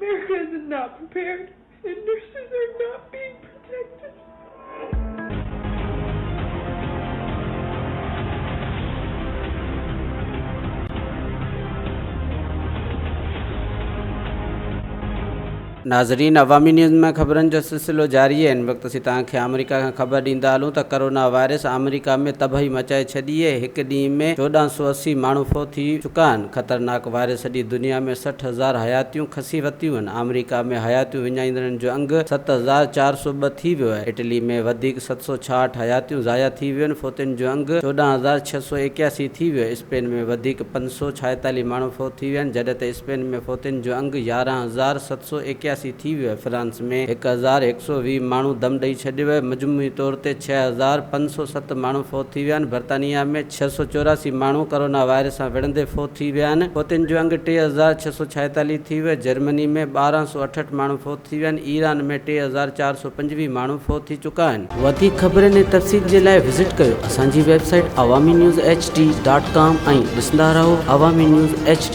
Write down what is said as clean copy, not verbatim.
America is not prepared, and nurses are not being protected. नाज़रीन, अवामी news में ख़बरनि जो सिलसिलो जारी है। इन वक़्तु असीं तव्हांखे अमेरिका खां ख़बर ॾींदा हलूं त कोरोना वायरस अमेरिका में तबाही मचाए छॾी आहे। हिकु ॾींहं में 1480 माण्हू फ़ौत थी चुका आहिनि। ख़तरनाक वायरस सॼी दुनिया में 60,000 हयातियूं खसी वरितियूं आहिनि। अमेरिका में हयातियूं विञाईंदड़नि जो अंग 7,402 थी वियो आहे। इटली में वधीक 766 हयातियूं ज़ाया थी वियूं आहिनि। फ़ौतियुनि जो अंग 14,681 थी वियो आहे। स्पेन में वधीक 546 माण्हू फ़ौत थी विया आहिनि, जॾहिं त स्पेन में फ़ौतियुनि जो अंग 11,781 थी वियो आहे। फ्रांस में 1,120 माण्हू दम ॾेई छॾियो आहे। मजमूई तौर ते 6,507 माण्हू फ़ौत थी विया आहिनि। बर्तानिया में 684 माण्हू कोरोना वायरस सां विढ़ंदे फ़ौत थी विया आहिनि। फ़ौतियुनि जो अंग 3,646 थी वियो आहे। जर्मनी में 1,268 माण्हू फ़ौत थी विया आहिनि। ईरान में 3,425 माण्हू फ़ौत थी चुका आहिनि। वधीक ख़बरनि ऐं तफ़सील जे लाइ विज़िट कयो असांजी वेबसाइट awamiNewsHD.com ऐं ॾिसंदा रहो अवामी न्यूज़ HD।